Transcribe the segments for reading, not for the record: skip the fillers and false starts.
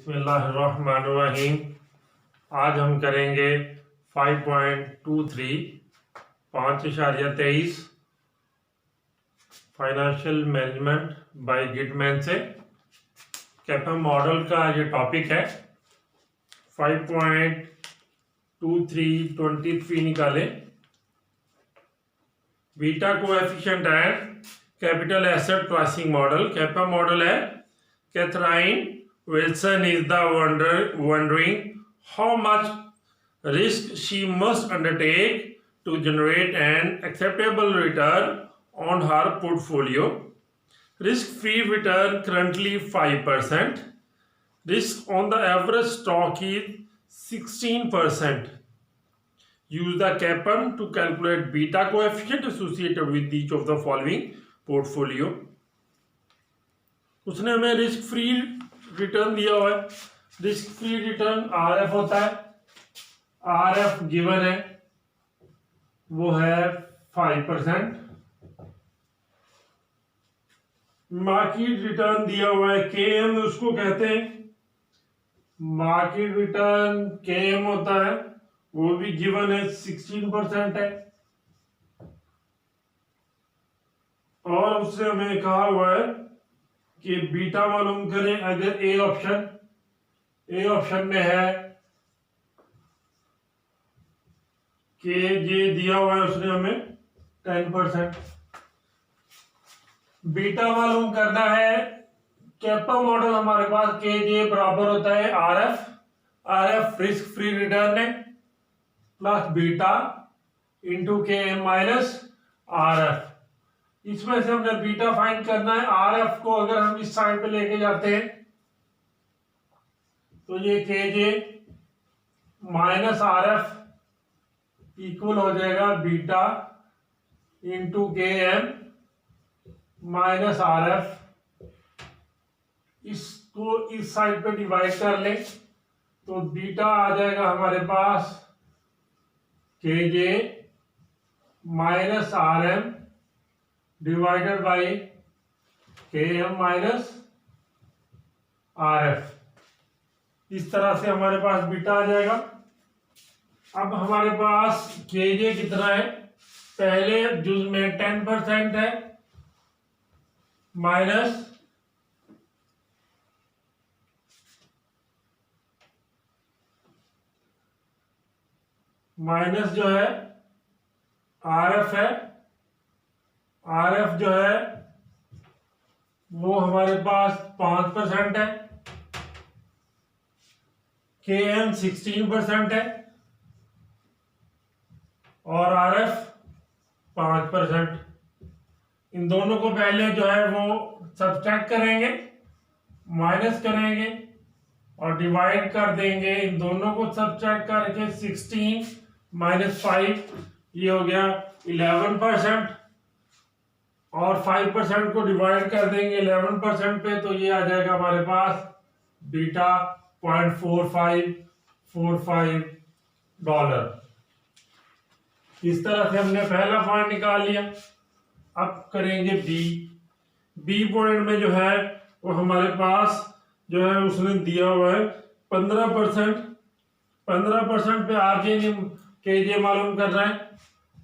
बिस्मिल्लाहिर्रहमानिर्रहीम। आज हम करेंगे 5.23 5.23 फाइनेंशियल मैनेजमेंट बाय गिटमैन से कैपम मॉडल का ये टॉपिक है। 5.23 निकालें। Beta coefficient and capital asset pricing model CAPM model है। Catherine Wilson is the wondering how much risk she must undertake to generate an acceptable return on her portfolio. Risk-free return currently 5%. Risk on the average stock is 16%. Use the CAPM to calculate beta coefficient associated with each of the following portfolio. उसने हमें risk free return दिया हुआ है। Risk free return RF होता है। RF given है, वो है 5%। मार्केट रिटर्न दिया हुआ है KM, उसको कहते हैं मार्केट रिटर्न KM होता है, वो भी गिवन है 16% है। और उससे हमें कहा हुआ है कि बीटा मालूम करें। अगर ए ऑप्शन में है कि ये दिया हुआ है उसने हमें 10%। बीटा मालूम करना है। कैपम मॉडल हमारे पास KJ बराबर होता है RF रिस्क फ्री रिटर्न है plus beta into KM minus RF। इसमें से हमने बीटा फाइंड करना है। RF को अगर हम इस साइड पे लेके जाते हैं तो ये KJ माइनस RF इक्वल हो जाएगा beta into KM minus RF। इसको इस साइड पे डिवाइड कर लें तो बीटा आ जाएगा हमारे पास KJ minus RM divided by KM minus RF। इस तरह से हमारे पास बीटा आ जाएगा। अब हमारे पास KJ कितना है, पहले जुज में 10% है माइनस जो है RF है। RF जो है वो हमारे पास 5% है। KM 16% है और RF 5%। इन दोनों को पहले जो है वो सब्ट्रैक्ट करेंगे, माइनस करेंगे और डिवाइड कर देंगे। इन दोनों को सब्ट्रैक्ट करके 16 माइनस 5 ये हो गया 11%। और 5% को डिवाइड कर देंगे 11% पे तो ये आ जाएगा हमारे पास बीटा $0.4545। इस तरह से हमने पहला पॉइंट निकाल लिया। अब करेंगे बी पॉइंट में जो है वो हमारे पास जो है उसने दिया हुआ है 15%। 15% पे KJ मालूम कर रहा है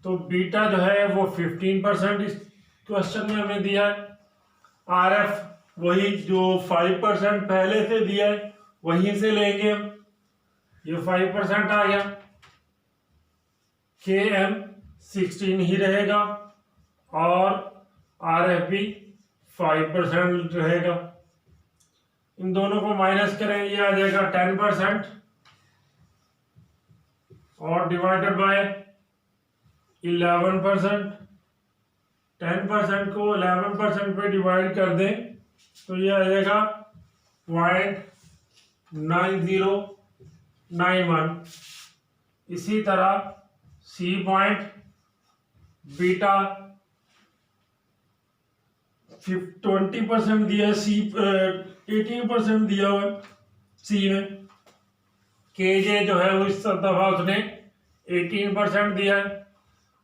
तो बीटा जो है वो 15% इस क्वेश्चन में हमें दिया है। RF वही जो 5% पहले से दिया है वहीं से लेंगे हम, ये 5% आ गया। KM 16 ही रहेगा और RF भी 5% रहेगा। इन दोनों को माइनस करें, ये आ जाएगा 10% और डिवाइडेड बाय 11%। 10% को 11% पे डिवाइड कर दें तो ये आ जाएगा 0.9091। इसी तरह C पॉइंट बीटा 20% दिया है, 18% दिया हुआ है C में। KJ जो है वो इस दफा उसने 18% दिया है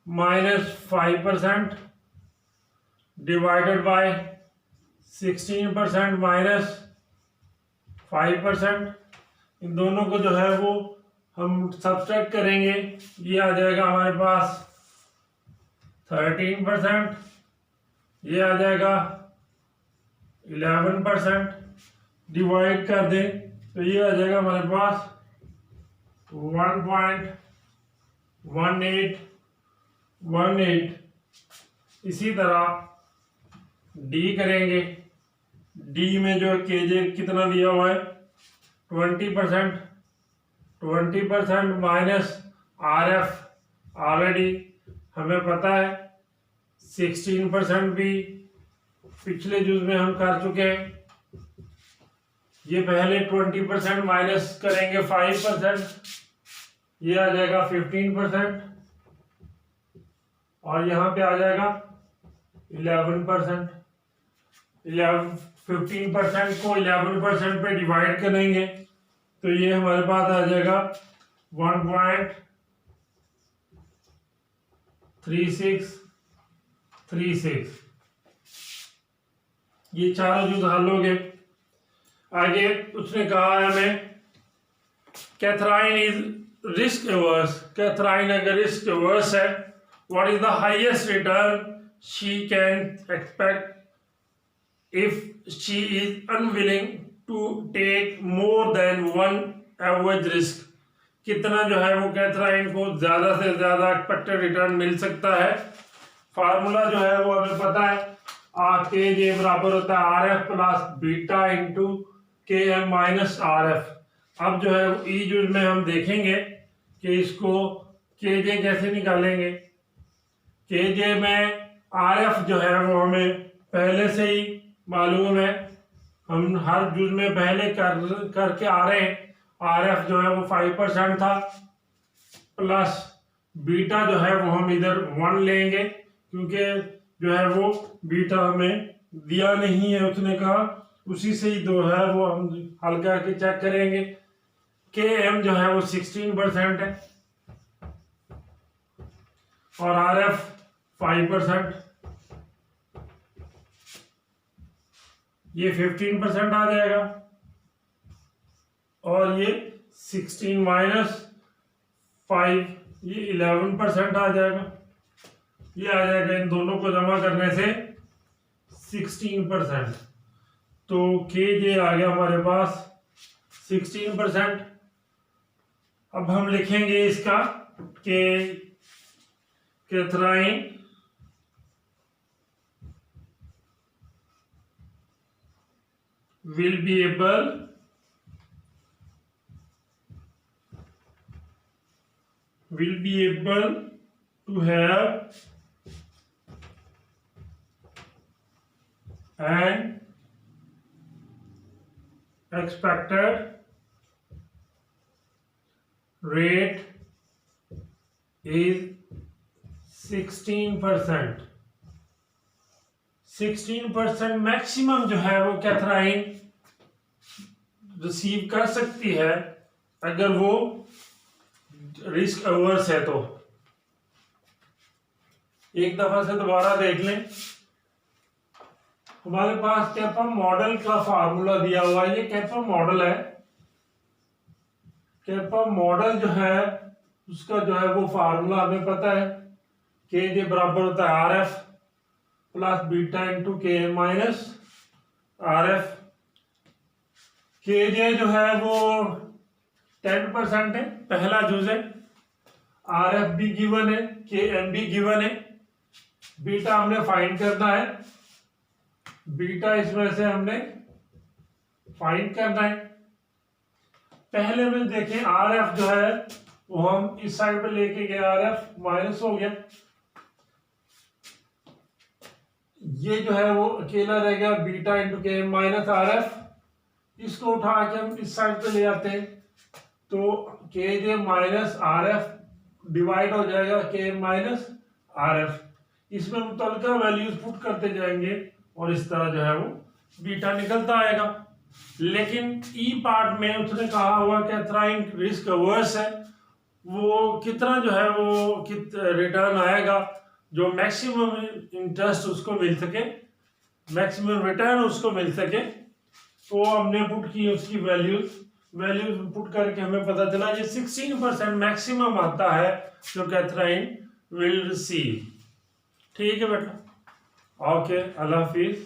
माइनस 5% डिवाइडेड बाय 16% माइनस 5%। इन दोनों को जो है वो हम सब्ट्रैक्ट करेंगे, ये आ जाएगा हमारे पास 13%, ये आ जाएगा 11%। डिवाइड कर दें तो ये आ जाएगा हमारे पास 1.1818। इसी तरह डी करेंगे, डी में जो केजे कितना दिया हुआ है 20%। 20% माइनस RF ऑलरेडी हमें पता है 16% भी पिछले यूज में हम कर चुके हैं। ये पहले 20% माइनस करेंगे 5%, ये आ जाएगा 15%, और यहाँ पे आ जाएगा 11%। 15% को 11% पे डिवाइड करेंगे तो ये हमारे पास आ जाएगा 1.3636। ये चारों जो हल हो गए। आगे उसने कहा है हमें Catherine is risk averse. Catherine अगर रिस्क एवर्स है, what is the highest return she can expect if she is unwilling to take more than one average risk। कितना जो है वो कैथराइन को ज्यादा से ज्यादा एक्सपेक्टेड रिटर्न मिल सकता है। फार्मूला जो है वो हमें पता है, के जे बराबर होता है RF प्लस बीटा इंटू के एम माइनस RF। अब जो है ई यूज में हम देखेंगे कि इसको के जे कैसे निकालेंगे। के जे में RF जो है वो हमें पहले से ही मालूम है, हम हर यूज में पहले करके आ रहे हैं। RF जो है वो 5% था, प्लस बीटा जो है वो हम इधर 1 लेंगे क्योंकि जो है वो बीटा हमें दिया नहीं है, उसने कहा उसी से ही जो है वो हम हल करके चेक करेंगे। के एम जो है वो 16% है और RF 5%, ये 15% आ जाएगा, और ये 16 माइनस 5 ये 11% आ जाएगा। ये आ जाएगा इन दोनों को जमा करने से 16%। तो के जे आ गया हमारे पास 16%। अब हम लिखेंगे इसका कि Catherine will be able to have an expected rate is 16%। 16% maximum जो है वो कैथराइन रिसीव कर सकती है अगर वो रिस्क अवर्स है। तो एक दफा से दोबारा देख लें, हमारे पास कैपा मॉडल का फार्मूला दिया हुआ है। ये कैपा मॉडल है। कैपा मॉडल जो है उसका जो है वो फार्मूला हमें पता है, के जे बराबर होता है RF प्लस बीटा इंटू के माइनस RF। के जे जो है वो 10% है, पहला यूज है। RF भी गिवन है, के एम भी गिवन है। बीटा हमने फाइंड करना है, बीटा इसमें से हमने फाइंड करना है। पहले में देखें RF जो है वो हम इस साइड पे लेके गए, RF माइनस हो गया। ये जो है वो अकेला रह गया बीटा इंटू के माइनस RF। इसको उठा के हम इस साइड पे ले आते हैं तो के जे माइनस RF डिवाइड हो जाएगा के माइनस RF। इसमें मुतलका वैल्यूज पुट करते जाएंगे और इस तरह जो है वो बीटा निकलता आएगा। लेकिन ई पार्ट में उसने कहा हुआ कैथराइन रिस्क अवर्स है, वो कितना जो है वो रिटर्न आएगा जो मैक्सिमम इंटरेस्ट उसको मिल सके, मैक्सिमम रिटर्न उसको मिल सके। वो हमने पुट की उसकी वैल्यूज पुट करके हमें पता चला ये 16% मैक्सिमम आता है जो कैथराइन विल रिसीव। ठीक है बेटा, ओके, अल्लाह हाफिज।